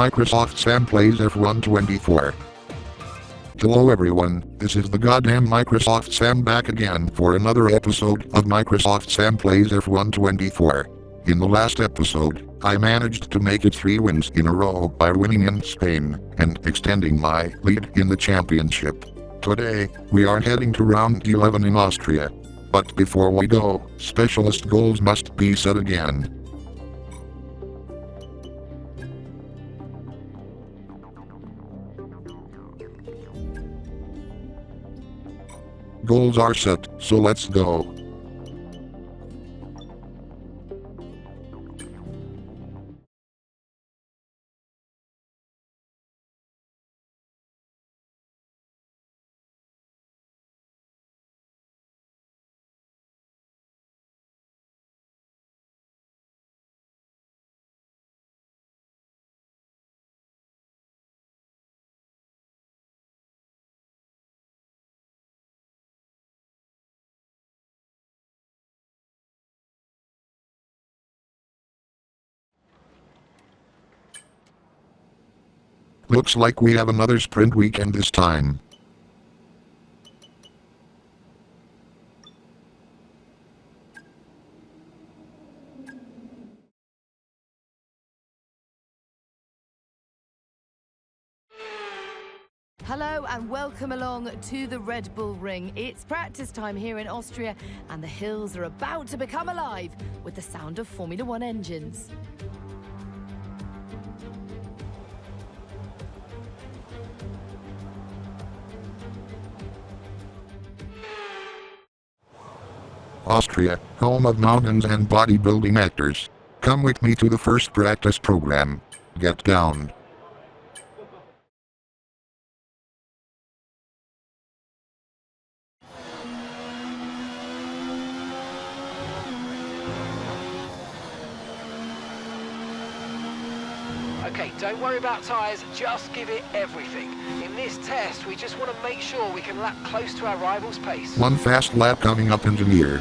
Microsoft Sam Plays F1 24. Hello everyone, this is the goddamn Microsoft Sam back again for another episode of Microsoft Sam Plays F1 24. In the last episode, I managed to make it 3 wins in a row by winning in Spain and extending my lead in the championship. Today, we are heading to round 11 in Austria. But before we go, specialist goals must be set again. Goals are set, so let's go. Looks like we have another sprint weekend this time. Hello and welcome along to the Red Bull Ring. It's practice time here in Austria and the hills are about to become alive with the sound of Formula One engines. Austria, home of mountains and bodybuilding actors. Come with me to the first practice program. Get down. Okay, don't worry about tyres, just give it everything. In this test, we just want to make sure we can lap close to our rival's pace. One fast lap coming up, engineer.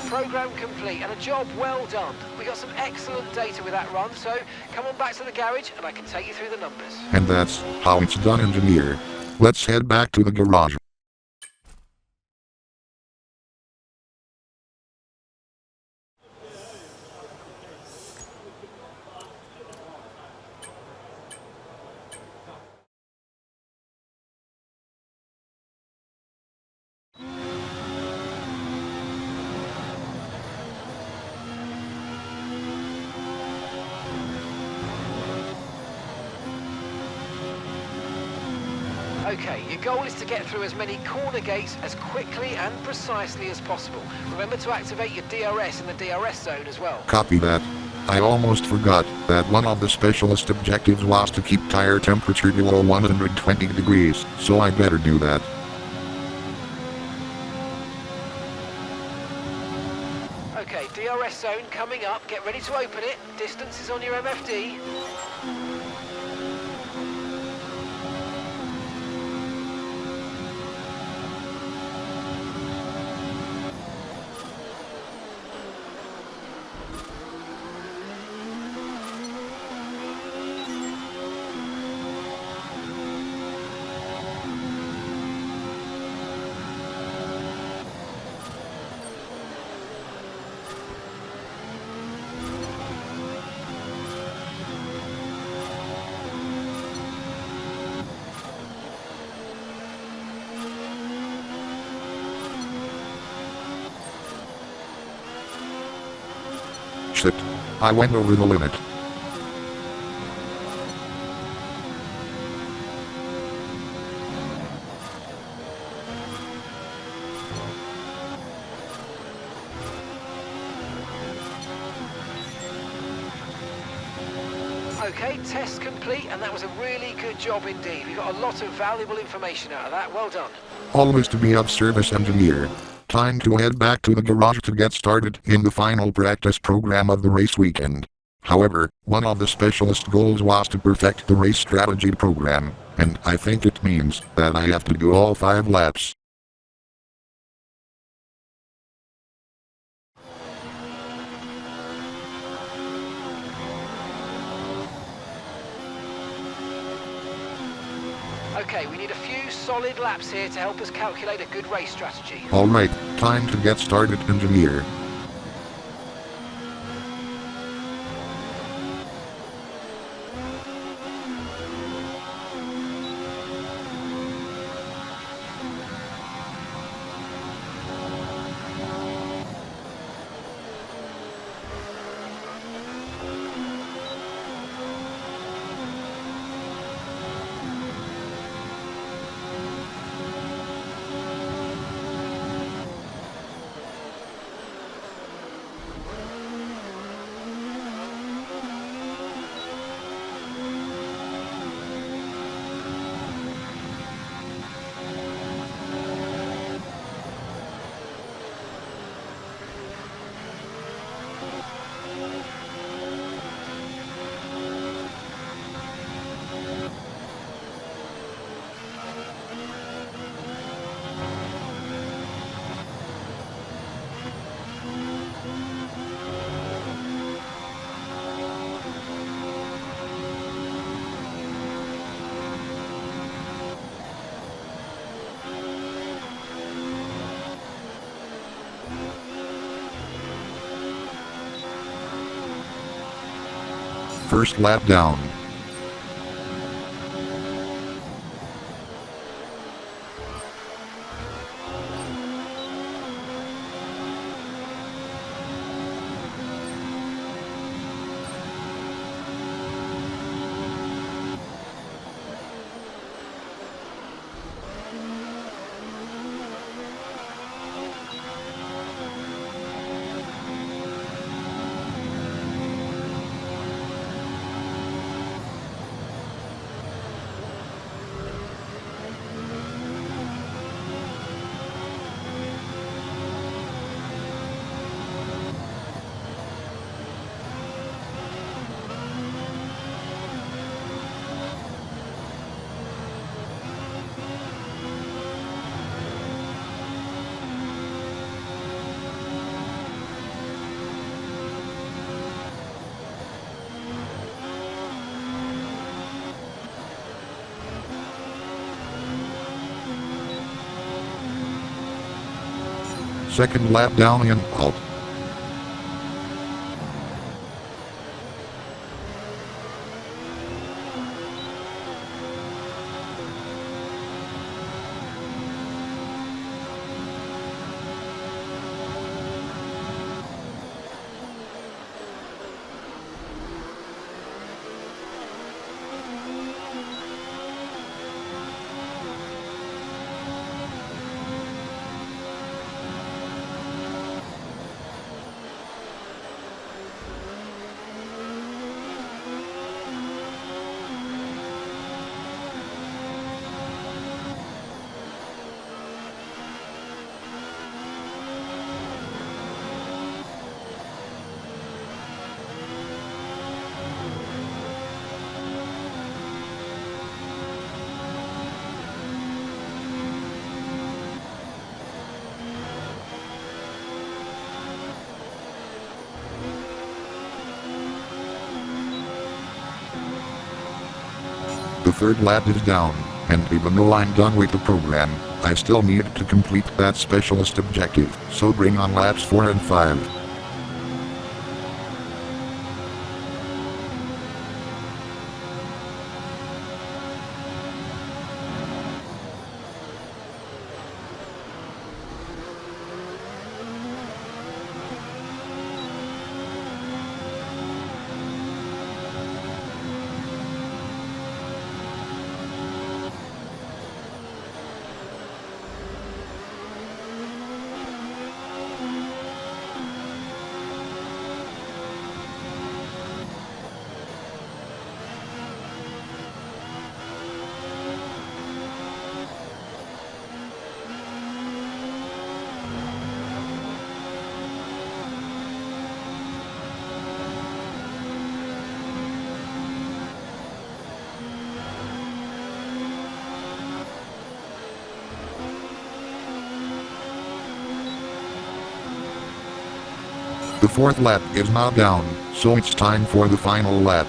Program complete and a job well done. We got some excellent data with that run, so come on back to the garage and I can take you through the numbers. And that's how it's done, engineer. Let's head back to the garage. Okay, your goal is to get through as many corner gates as quickly and precisely as possible. Remember to activate your DRS in the DRS zone as well. Copy that. I almost forgot that one of the specialist objectives was to keep tire temperature below 120 degrees, so I better do that. Okay, DRS zone coming up. Get ready to open it. Distance is on your MFD. I went over the limit. Okay, test complete, and that was a really good job indeed. We got a lot of valuable information out of that. Well done. Always to be of service, engineer. Time to head back to the garage to get started in the final practice program of the race weekend. However, one of the specialist goals was to perfect the race strategy program, and I think it means that I have to do all 5 laps. Okay, we need a few solid laps here to help us calculate a good race strategy. Alright, time to get started, engineer. First lap down. Second lap down and out. The third lap is down, and even though I'm done with the program, I still need to complete that specialist objective, so bring on laps 4 and 5. The fourth lap is now down, so it's time for the final lap.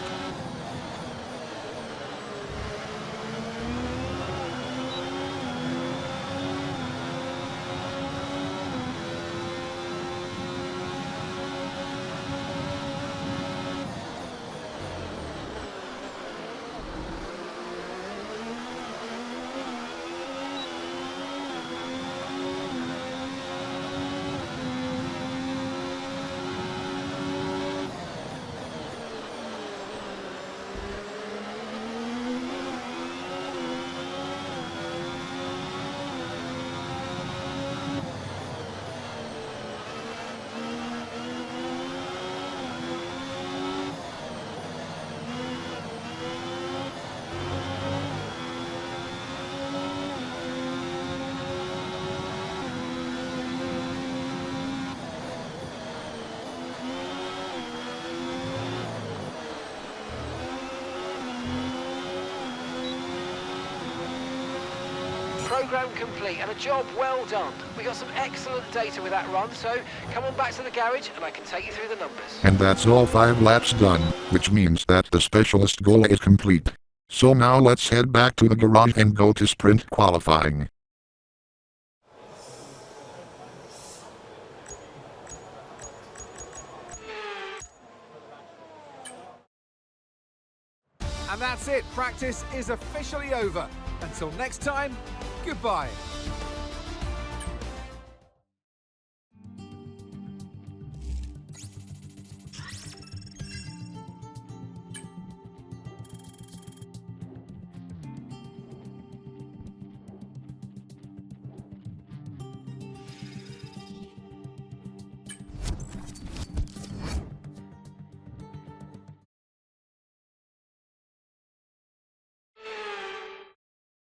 Program complete and a job well done. We got some excellent data with that run, so come on back to the garage and I can take you through the numbers. And that's all 5 laps done, which means that the specialist goal is complete. So now let's head back to the garage and go to sprint qualifying. And that's it, practice is officially over. Until next time, goodbye.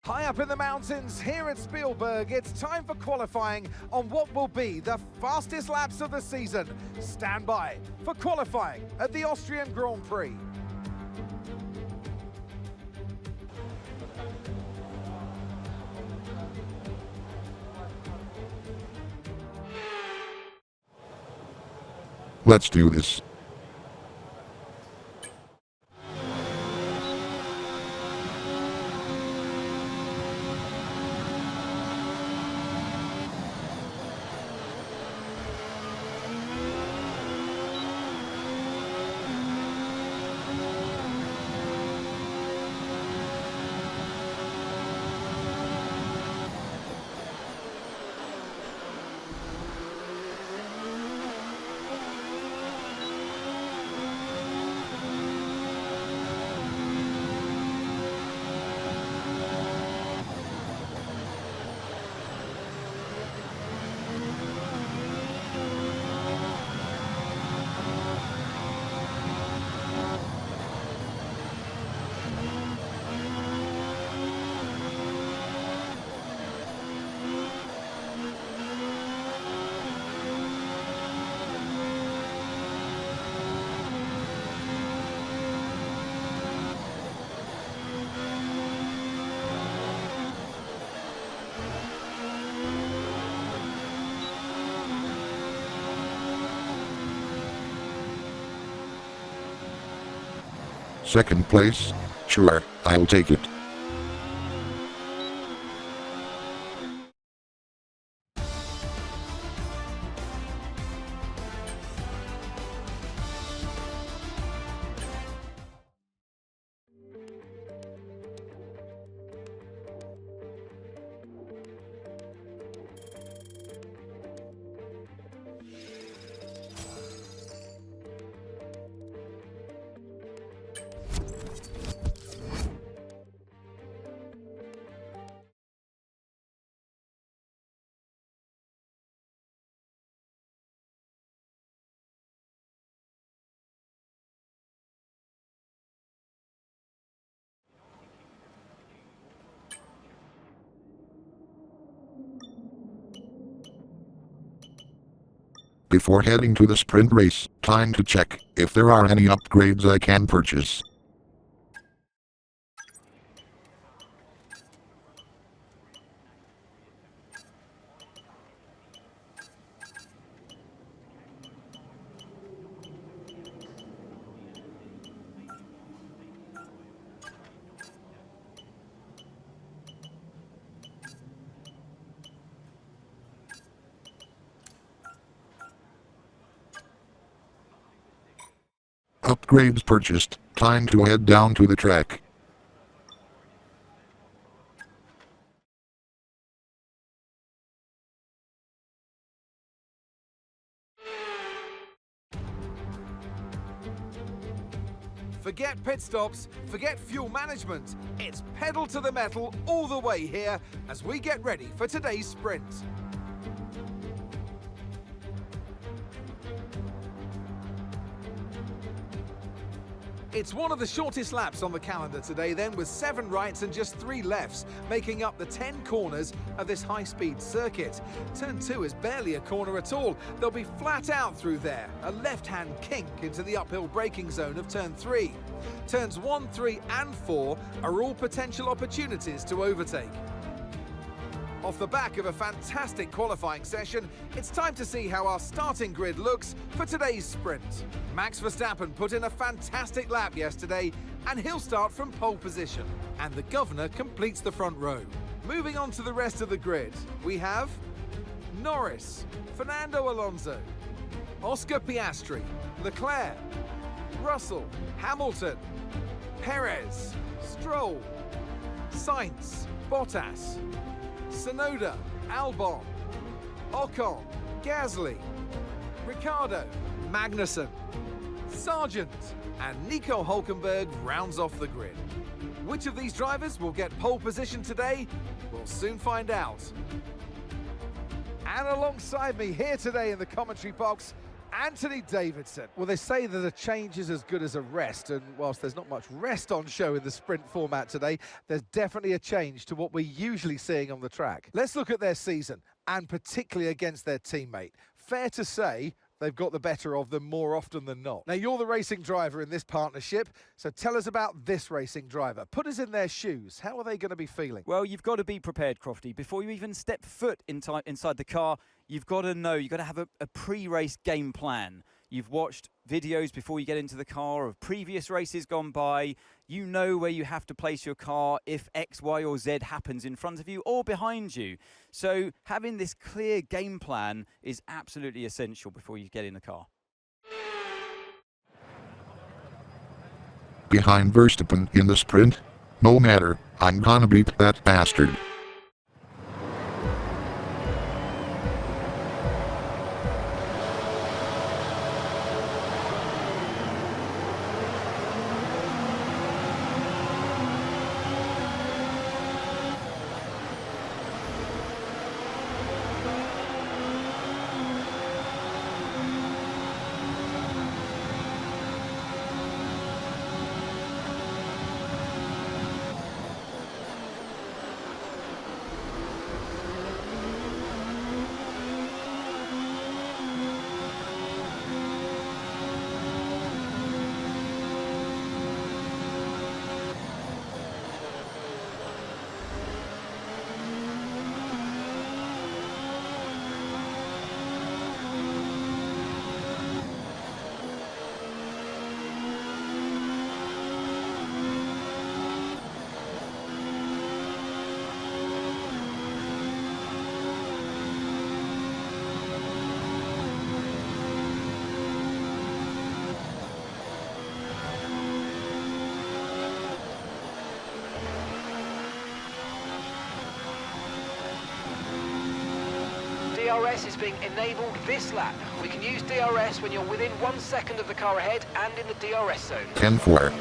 High up in the mountains here at Spielberg, it's time for qualifying on what will be the fastest laps of the season. Stand by for qualifying at the Austrian Grand Prix. Let's do this. Second place? Sure, I'll take it. Before heading to the sprint race, time to check if there are any upgrades I can purchase. Upgrades purchased. Time to head down to the track. Forget pit stops, forget fuel management. It's pedal to the metal all the way here as we get ready for today's sprint. It's one of the shortest laps on the calendar today then, with 7 rights and just 3 lefts, making up the 10 corners of this high-speed circuit. Turn 2 is barely a corner at all. They'll be flat out through there, a left-hand kink into the uphill braking zone of turn 3. Turns 1, 3 and 4 are all potential opportunities to overtake. Off the back of a fantastic qualifying session, it's time to see how our starting grid looks for today's sprint. Max Verstappen put in a fantastic lap yesterday, and he'll start from pole position. And the governor completes the front row. Moving on to the rest of the grid, we have Norris, Fernando Alonso, Oscar Piastri, Leclerc, Russell, Hamilton, Perez, Stroll, Sainz, Bottas, Tsunoda, Albon, Ocon, Gasly, Ricciardo, Magnussen, Sargent, and Nico Hülkenberg rounds off the grid. Which of these drivers will get pole position today? We'll soon find out. And alongside me here today in the commentary box, Anthony Davidson. Well, they say that a change is as good as a rest, and whilst there's not much rest on show in the sprint format today, there's definitely a change to what we're usually seeing on the track. Let's look at their season, and particularly against their teammate. Fair to say, they've got the better of them more often than not. Now, you're the racing driver in this partnership, so tell us about this racing driver. Put us in their shoes. How are they going to be feeling? Well, you've got to be prepared, Crofty. Before you even step foot inside the car, you've got to know, you've got to have a pre-race game plan. You've watched videos before you get into the car of previous races gone by. You know where you have to place your car if X, Y, or Z happens in front of you or behind you. So having this clear game plan is absolutely essential before you get in the car. Behind Verstappen in the sprint? No matter, I'm gonna beat that bastard. DRS is being enabled this lap. We can use DRS when you're within 1 second of the car ahead and in the DRS zone. 10-4.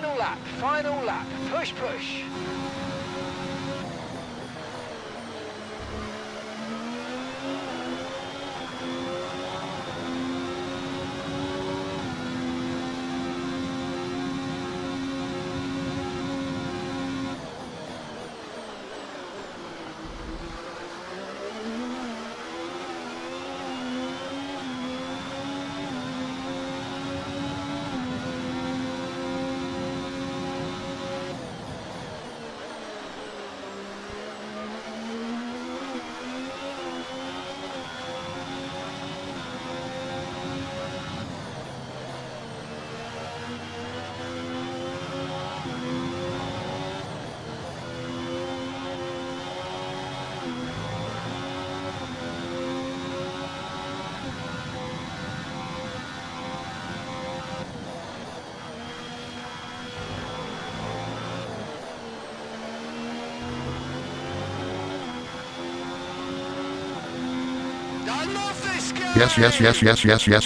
Final lap, final lap. Push, push.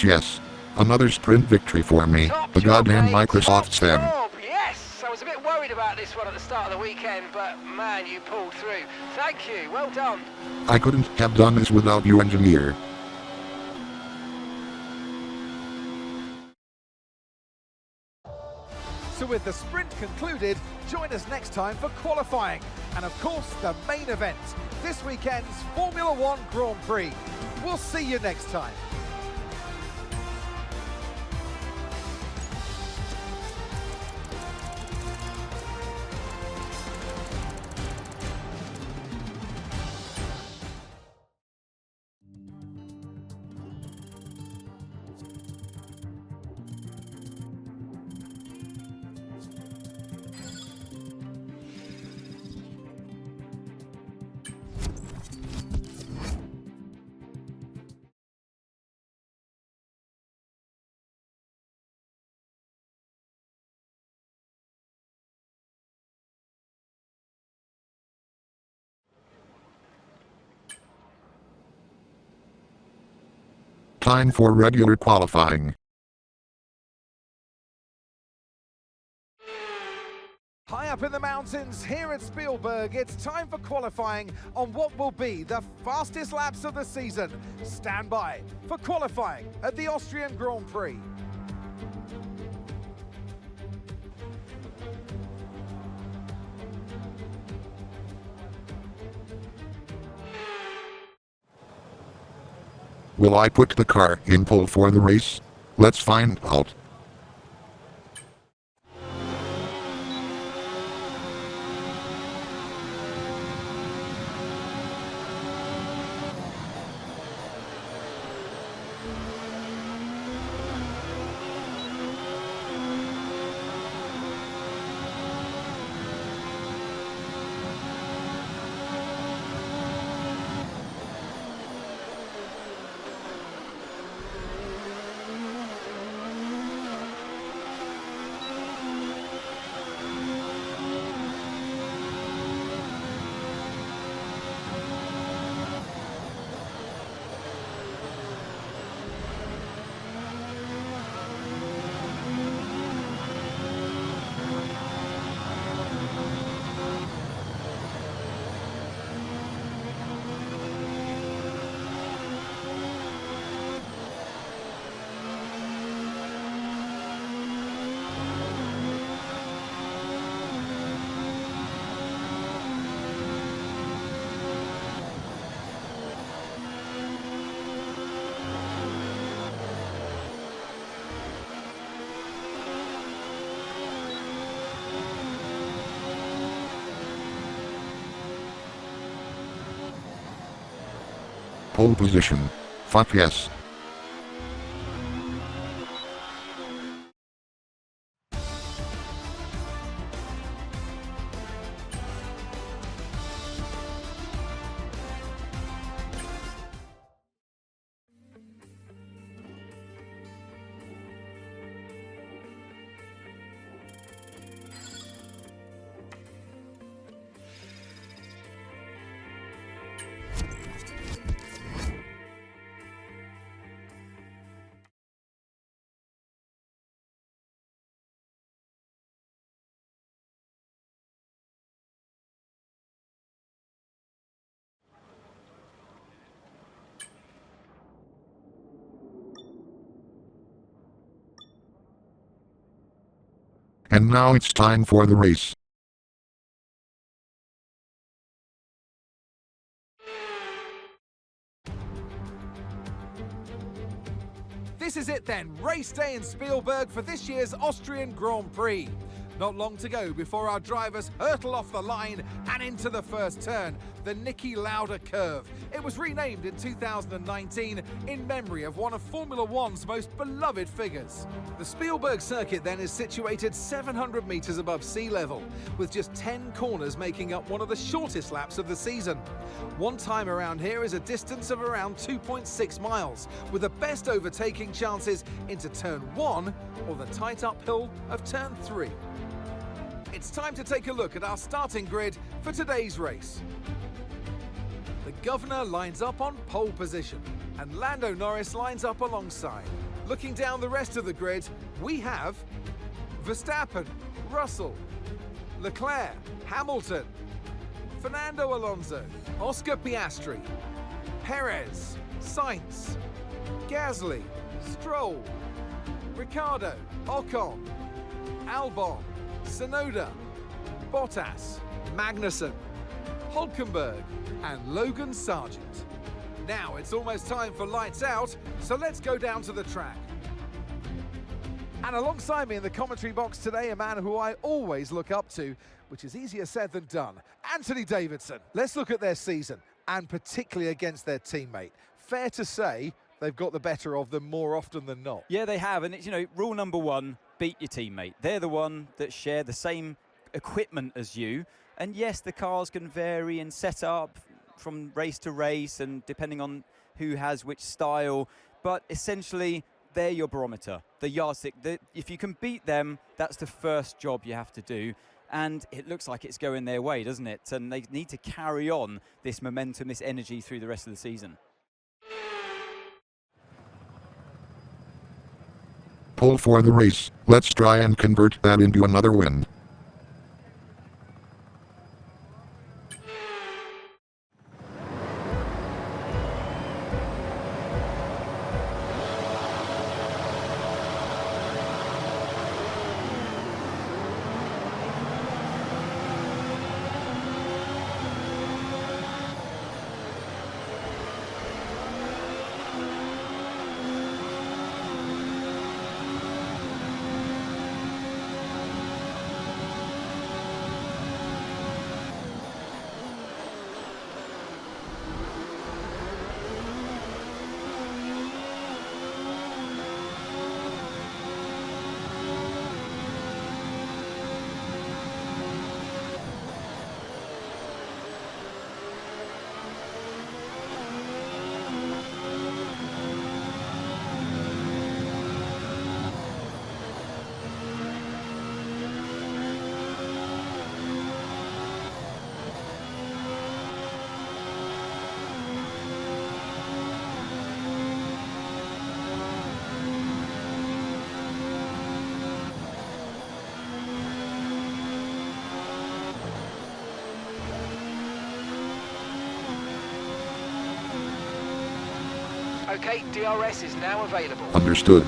Yes. Another sprint victory for me. Top The job, goddamn mate. Microsoft Top Sam. job. Yes, I was a bit worried about this one at the start of the weekend, but man, you pulled through. Thank you, well done. I couldn't have done this without you, engineer. So with the sprint concluded, join us next time for qualifying. And of course, the main event, this weekend's Formula One Grand Prix. We'll see you next time. Time for regular qualifying. High up in the mountains here at Spielberg, it's time for qualifying on what will be the fastest laps of the season. Stand by for qualifying at the Austrian Grand Prix. Will I put the car in pole for the race? Let's find out. Pole position. Fuck yes. And now it's time for the race. This is it then, race day in Spielberg for this year's Austrian Grand Prix. Not long to go before our drivers hurtle off the line and into the first turn, the Niki Lauda curve. It was renamed in 2019 in memory of one of Formula One's most beloved figures. The Spielberg circuit then is situated 700 metres above sea level, with just 10 corners making up one of the shortest laps of the season. One time around here is a distance of around 2.6 miles, with the best overtaking chances into turn 1 or the tight uphill of turn 3. It's time to take a look at our starting grid for today's race. The governor lines up on pole position, and Lando Norris lines up alongside. Looking down the rest of the grid, we have Verstappen, Russell, Leclerc, Hamilton, Fernando Alonso, Oscar Piastri, Perez, Sainz, Gasly, Stroll, Ricciardo, Ocon, Albon, Tsunoda, Bottas, Magnussen, Hülkenberg and Logan Sargent. Now it's almost time for lights out, so let's go down to the track. And alongside me in the commentary box today, a man who I always look up to, which is easier said than done, Anthony Davidson. Let's look at their season, and particularly against their teammate. Fair to say they've got the better of them more often than not. Yeah, they have, and it's, rule number one, beat your teammate. They're the one that share the same equipment as you, and yes, the cars can vary in setup from race to race and depending on who has which style, but essentially they're your barometer, the yardstick. If you can beat them, that's the first job you have to do, and it looks like it's going their way, doesn't it? And they need to carry on this momentum, this energy through the rest of the season. Pole for the race. Let's try and convert that into another win. Okay, DRS is now available. Understood.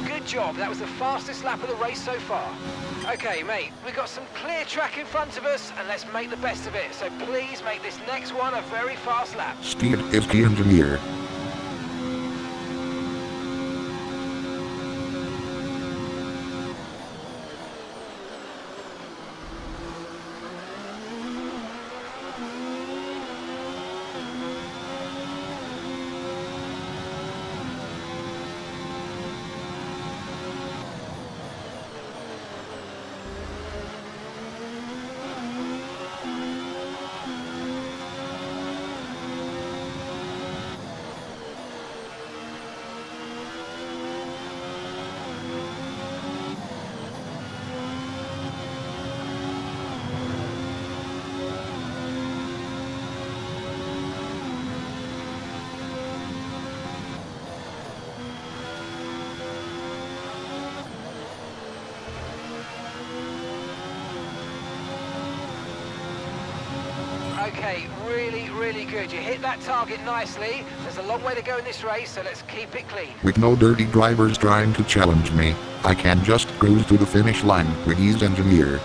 Good job, that was the fastest lap of the race so far. Okay, mate, we've got some clear track in front of us, and let's make the best of it. So please make this next one a very fast lap. Speed is key, engineer. Okay, really, really good. You hit that target nicely. There's a long way to go in this race, so let's keep it clean. With no dirty drivers trying to challenge me, I can just cruise to the finish line with ease, engineer.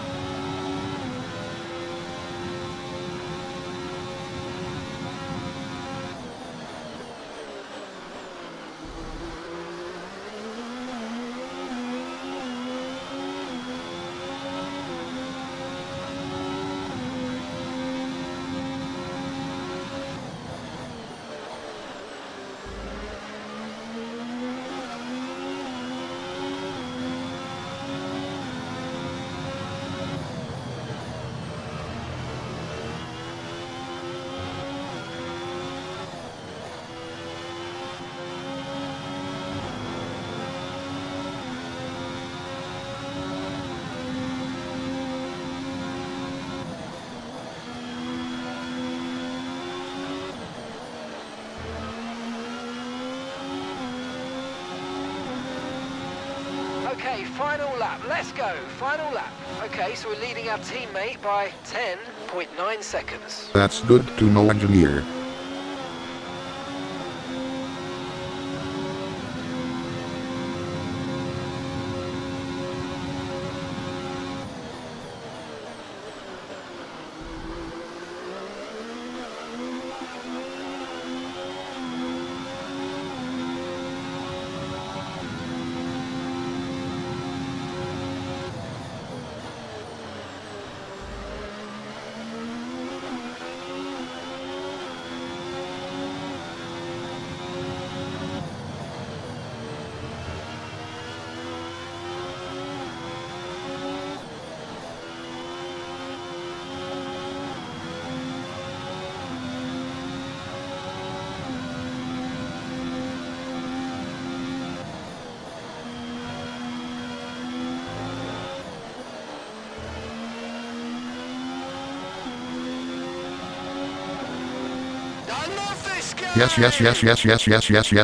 Okay, final lap. Let's go. Final lap. Okay, so we're leading our teammate by 10.9 seconds. That's good to know, engineer.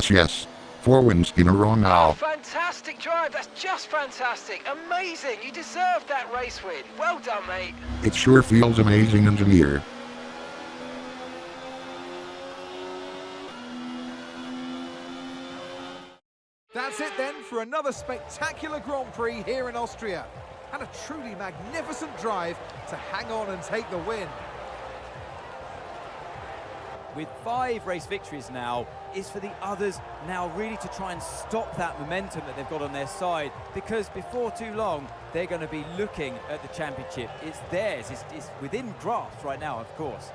Yes. 4 wins in a row now. Fantastic drive. That's just fantastic. Amazing. You deserved that race win. Well done, mate. It sure feels amazing, engineer. That's it then for another spectacular Grand Prix here in Austria. And a truly magnificent drive to hang on and take the win. With 5 race victories now, is for the others now really to try and stop that momentum that they've got on their side, because before too long they're going to be looking at the championship. It's theirs, it's within grasp right now, of course.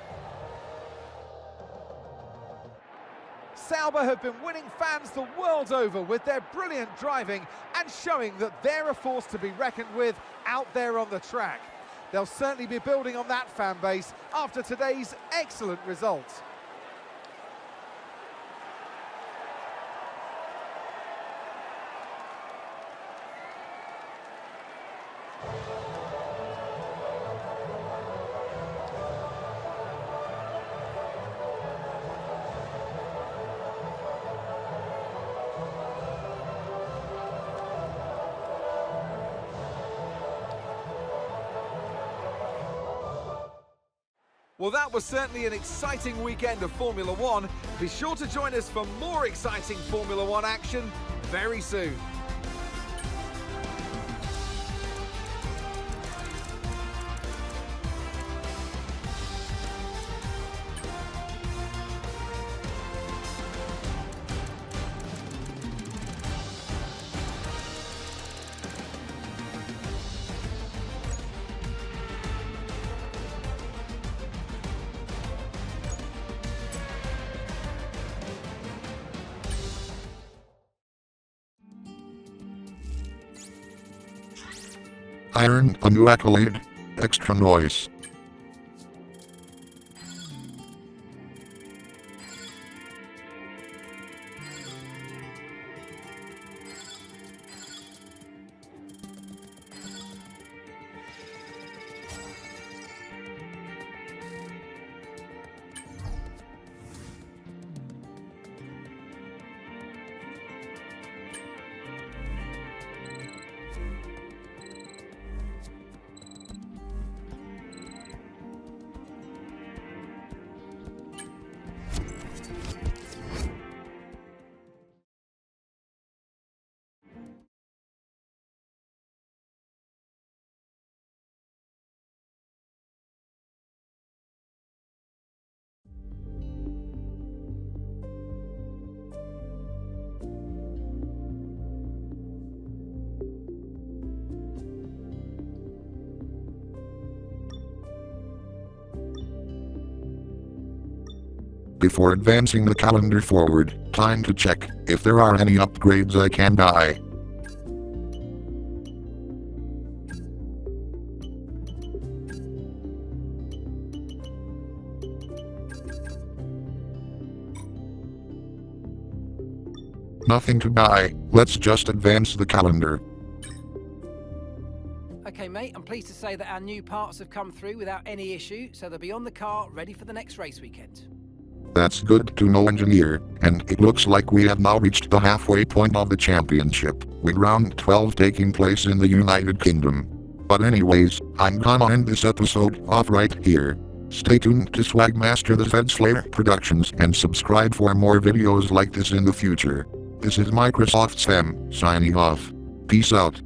Sauber have been winning fans the world over with their brilliant driving and showing that they're a force to be reckoned with out there on the track. They'll certainly be building on that fan base after today's excellent results. Well, that was certainly an exciting weekend of Formula One. Be sure to join us for more exciting Formula One action very soon. I earned a new accolade. Extra noise. Before advancing the calendar forward, time to check if there are any upgrades I can buy. Nothing to buy, let's just advance the calendar. Okay, mate, I'm pleased to say that our new parts have come through without any issue, so they'll be on the car ready for the next race weekend. That's good to know, engineer, and it looks like we have now reached the halfway point of the championship, with round 12 taking place in the United Kingdom. But anyways, I'm gonna end this episode off right here. Stay tuned to Swagmaster the Fed Slayer Productions and subscribe for more videos like this in the future. This is Microsoft Sam, signing off. Peace out.